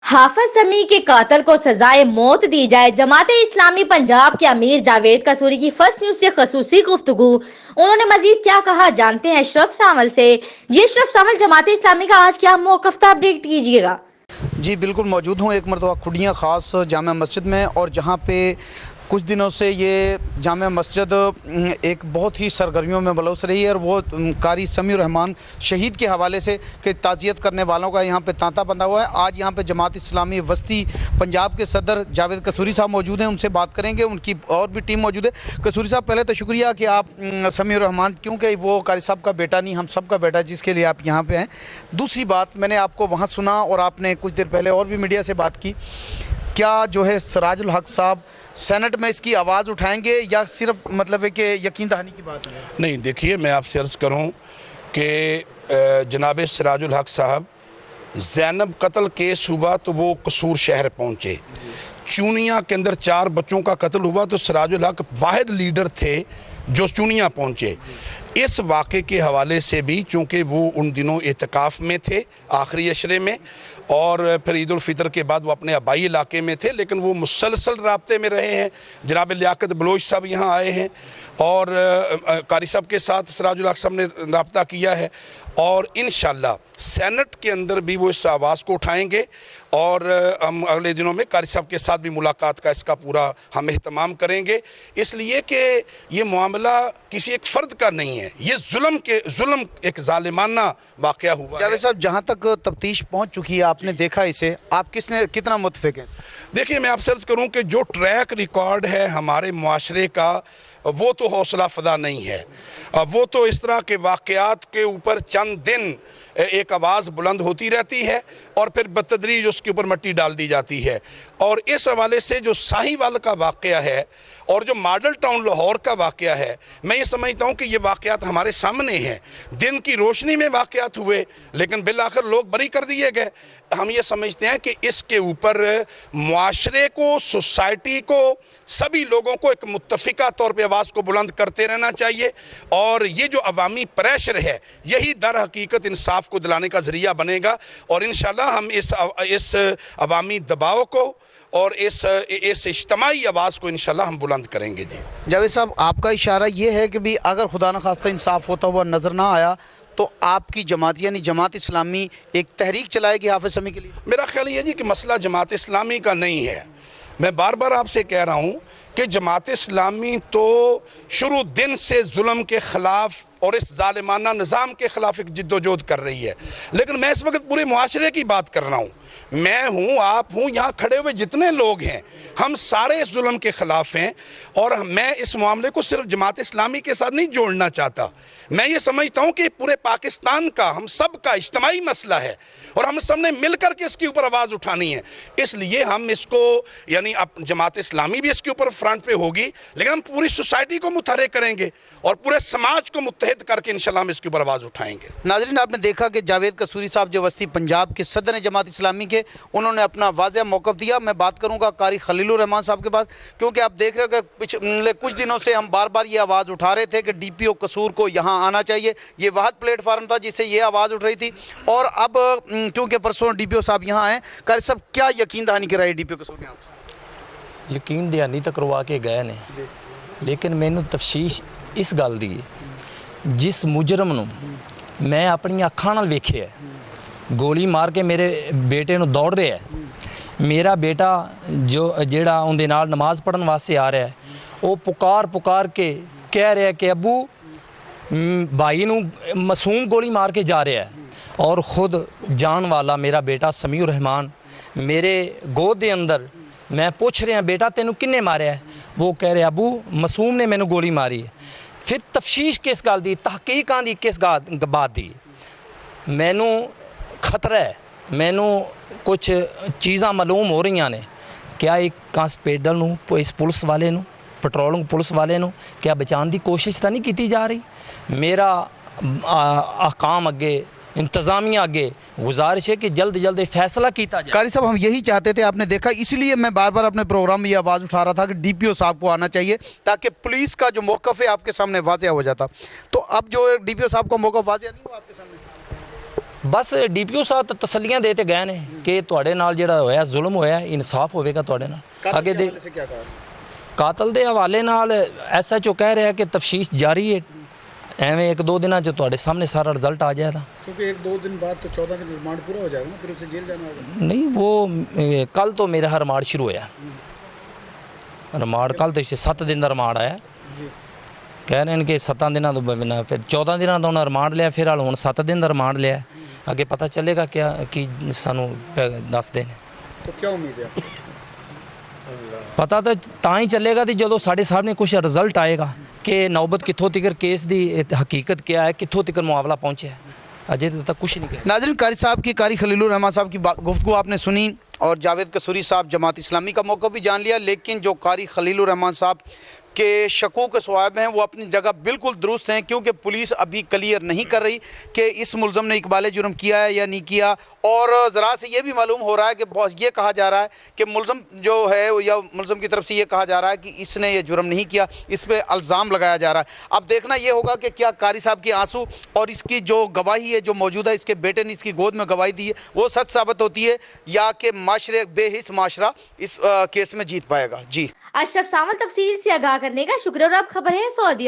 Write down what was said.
हाफिज समी के कातिल को सजाए मौत दी जाए। जमाते इस्लामी पंजाब के अमीर जावेद कसूरी की फर्स्ट न्यूज से खसूसी गुफ्तगू। उन्होंने मजीद क्या कहा, जानते हैं अशरफ सामल से। जी अशरफ सामल, जमाते इस्लामी का आज क्या मौक़िफ़ था, अपडेट कीजिएगा। जी बिल्कुल मौजूद हूँ एक मरतबा खुडियाँ ख़ास जामा मस्जिद में, और जहाँ पे कुछ दिनों से ये जामा मस्जिद एक बहुत ही सरगर्मियों में बलौस रही है, और वो कारी समीउर रहमान शहीद के हवाले से कि ताज़ियत करने वालों का यहाँ पे तांता बंधा हुआ है। आज यहाँ पे जमात इस्लामी वस्ती पंजाब के सदर जावेद कसूरी साहब मौजूद हैं, उनसे बात करेंगे। उनकी और भी टीम मौजूद है। कसूरी साहब, पहले तो शुक्रिया कि आप समीउर रहमान, क्योंकि वो कारी साहब का बेटा नहीं, हम सब का बेटा, जिसके लिए आप यहाँ पर हैं। दूसरी बात, मैंने आपको वहाँ सुना और आपने कुछ देर पहले और भी मीडिया से बात की, क्या जो है सिराजुल हक साहब सेनेट में इसकी आवाज़ उठाएंगे या सिर्फ मतलब है कि यकीन दहानी की बात है? नहीं, देखिए, मैं आपसे अर्ज़ करूं कि जनाब सिराजुल हक साहब ज़ैनब कत्ल केस हुआ तो वो कसूर शहर पहुंचे। चूनिया के अंदर 4 बच्चों का कत्ल हुआ तो सिराजुल हक वाहिद लीडर थे जो चूनिया पहुंचे। इस वाक़े के हवाले से भी, चूँकि वो उन दिनों एतकाफ़ में थे आखिरी अशरे में, और फिर ईद उल फितर के बाद वो अपने आबाई इलाके में थे, लेकिन वो मुसलसल राब्ते में रहे हैं। जनाब लियाकत बलोच साहब यहाँ आए हैं और कारी साहब के साथ सिराजुल हक साहब ने रब्ता किया है, और इंशाअल्लाह सेनेट के अंदर भी वो इस आवाज़ को उठाएंगे, और हम अगले दिनों में कारी साहब के साथ भी मुलाकात का इसका पूरा हम एहतमाम करेंगे, इसलिए कि ये मामला किसी एक फ़र्द का नहीं है, ये जुल्म एक ज़ालिमाना वाक़या हुआ है। जावेद साहब, जहाँ तक तफ्तीश पहुँच चुकी है, आपने देखा इसे, आप कितना मुतफ़िक हैं? देखिए, मैं आपसे अर्ज़ करूँ कि जो ट्रैक रिकॉर्ड है हमारे मुआशरे का, वो तो हौसला फ़दा नहीं है। वो तो इस तरह के वाक़यात के ऊपर चंद दिन एक आवाज़ बुलंद होती रहती है और फिर बतदरीज उसके ऊपर मिट्टी डाल दी जाती है। और इस हवाले से जो साहिवाल का वाक़या है और जो मॉडल टाउन लाहौर का वाक़या है, मैं ये समझता हूँ कि ये वाक़यात हमारे सामने हैं। दिन की रोशनी में वाक़यात हुए, लेकिन बिल आखिर लोग बरी कर दिए गए। हम ये समझते हैं कि इसके ऊपर मुआशरे को, सोसाइटी को, सभी लोगों को एक मुत्तफ़िका तौर पे आवाज़ को बुलंद करते रहना चाहिए, और ये जो अवामी प्रेशर है यही दर हकीकत इंसाफ को दिलाने का ज़रिया बनेगा। और इंशाअल्लाह हम इस अवामी दबाव को और इस इज्तिमाई आवाज़ को इंशाअल्लाह हम बुलंद करेंगे। जी जावेद साहब, आपका इशारा ये है कि भी अगर खुदा न खास्ता इंसाफ होता हुआ नज़र ना आया तो आपकी जमात यानी जमात इस्लामी एक तहरीक चलाएगी हाफिज समी के लिए? मेरा ख्याल ये जी कि मसला जमात इस्लामी का नहीं है। मैं बार बार आपसे कह रहा हूँ कि जमात इस्लामी तो शुरू दिन से जुल्म के ख़िलाफ़ और इस ज़ालिमाना निज़ाम के ख़िलाफ़ एक जिद्दोजहद कर रही है, लेकिन मैं इस वक्त पूरे मुआशरे की बात कर रहा हूँ। मैं हूँ, आप हूँ, यहाँ खड़े हुए जितने लोग हैं, हम सारे इस जुल्म के ख़िलाफ़ हैं। और मैं इस मामले को सिर्फ जमात इस्लामी के साथ नहीं जोड़ना चाहता। मैं ये समझता हूँ कि पूरे पाकिस्तान का, हम सब का इज्तिमाई मसला है और हम सब ने मिल कर के इसके ऊपर आवाज़ उठानी है। इसलिए हम इसको, यानी अब जमात इस्लामी भी इसके ऊपर फ्रंट पे होगी, लेकिन हम पूरी सोसाइटी को मुतहरिक करेंगे और पूरे समाज को मुत्तहिद करके इंशाअल्लाह हम इसके ऊपर आवाज़ उठाएंगे। नाज़रीन, आपने देखा कि जावेद कसूरी साहब जो वस्ती पंजाब के सदर हैं जमात इस्लामी के, उन्होंने अपना वाज़ेह मौक़िफ़ दिया। मैं बात करूँगा कारी खलीलुर रहमान साहब के पास, क्योंकि आप देख रहे हो कि पिछले कुछ दिनों से हम बार बार ये आवाज़ उठा रहे थे कि DPO कसूर को यहाँ आना चाहिए। ये वाहद प्लेटफार्म था जिससे ये आवाज़ उठ रही थी, और अब क्योंकि परसों DPO साहब यहाँ आए, कारी साहब क्या यकीन दहानी कराई DPO कसूर ने आपसे? यकीन दहानी तो करवा के गए ने, लेकिन मैनू तफशीश इस गल दी, जिस मुजरम नूं मैं अपनी अखां नाल वेखिया गोली मार के मेरे बेटे नूं दौड़ रहा है, मेरा बेटा जो जेड़ा उनदे नाल नमाज़ पढ़न वास्ते आ रहा है, वो पुकार के कह रहा है कि अबू भाई नूं मासूम गोली मार के जा रहा है, और ख़ुद जान वाला मेरा बेटा समीउर रहमान मेरे गोद दे अंदर, मैं पूछ रहा बेटा तेनू किन्ने मारिया है, वो कह रहे अबू मासूम ने मैनू गोली मारी है। फिर तफशीश किस गल दी, तहकीकां दी किस बात दी, मैनू खतरा है, मैनू कुछ चीज़ां मालूम हो रही ने। क्या एक कांस्टेबल नूं, इस पुलिस वाले नूं, पेट्रोलिंग पुलिस वाले नूं क्या बचाने की कोशिश तो नहीं की जा रही? मेरा अहकाम अगे, इंतज़ामिया आगे गुजारिश है कि जल्द जल्द फैसला किया जाए। कारी साहब, हम यही चाहते थे, आपने देखा, इसलिए मैं बार बार अपने प्रोग्राम में ये आवाज़ उठा रहा था कि DPO साहब को आना चाहिए, ताकि पुलिस का जो मौक़िफ़ है आपके सामने वाज़ेह हो जाता। तो अब जो DPO साहब का मौक़िफ़ वाज़ेह नहीं हुआ आपके सामने? ਬਸ ਡੀਪੀਓ ਸਾਹਿਬ ਤਾਂ ਤਸੱਲੀਆਂ ਦੇ ਤੇ ਗਏ ਨੇ ਕਿ ਤੁਹਾਡੇ ਨਾਲ ਜਿਹੜਾ ਹੋਇਆ ਜ਼ੁਲਮ ਹੋਇਆ ਇਨਸਾਫ ਹੋਵੇਗਾ ਤੁਹਾਡੇ ਨਾਲ ਅੱਗੇ ਦੇ ਕਾਤਲ ਦੇ ਹਵਾਲੇ ਨਾਲ ਐਸਐਚਓ ਕਹਿ ਰਿਹਾ ਕਿ ਤਫਤੀਸ਼ ਜਾਰੀ ਹੈ ਐਵੇਂ 1-2 ਦਿਨਾਂ 'ਚ ਤੁਹਾਡੇ ਸਾਹਮਣੇ ਸਾਰਾ ਰਿਜ਼ल्ट आ जाएगा क्योंकि 1-2 दिन बाद तो 14 दिन रिमांड पूरा हो जाएगा ना, फिर उसे जेल जाना होगा। नहीं वो कल तो मेरा रिमांड शुरू होया रिमांड कल तो 7 दिन का रिमांड आया कह रहे हैं कि 7 दिनों तो बिना फिर 14 दिनों का उन्हें रिमांड लिया फिर हाल हुण 7 दिन का रिमांड लिया अगे पता चलेगा क्या कि सानू दस दें तो क्या उम्मीद है? पता तो ही चलेगा कि जो साढ़े सामने कुछ रिजल्ट आएगा कि नौबत कितों तक केस की हकीकत क्या है कितों तक मामला पहुँचे है अजय तो तक कुछ नहीं कह नाज़रीन, कारी साहब की कारी खलीलुर रहमान साहब की गुफ्तगू आपने सुनी और जावेद कसूरी साहब जमात इस्लामी का मौका भी जान लिया, लेकिन जो कारी खलीलुर रहमान साहब के शकूक सवाब हैं वो अपनी जगह बिल्कुल दुरुस्त हैं, क्योंकि पुलिस अभी क्लियर नहीं कर रही कि इस मुलज़म ने इकबाल जुर्म किया है या नहीं किया। और ज़रा से ये भी मालूम हो रहा है कि ये कहा जा रहा है कि मुलज़म जो है या मुलज़म की तरफ से ये कहा जा रहा है कि इसने ये जुर्म नहीं किया, इस पर इल्ज़ाम लगाया जा रहा है। अब देखना ये होगा कि क्या कारी साहब के आंसू और इसकी जो गवाही है जो मौजूदा इसके बेटे ने इसकी गोद में गवाही दी है वो सच साबित होती है या कि माशरे बेहिस माशरा इस केस में जीत पाएगा। जी अशरफ सावंत तफसील से आगाह करने का शुक्र और अब खबर है सऊदीया।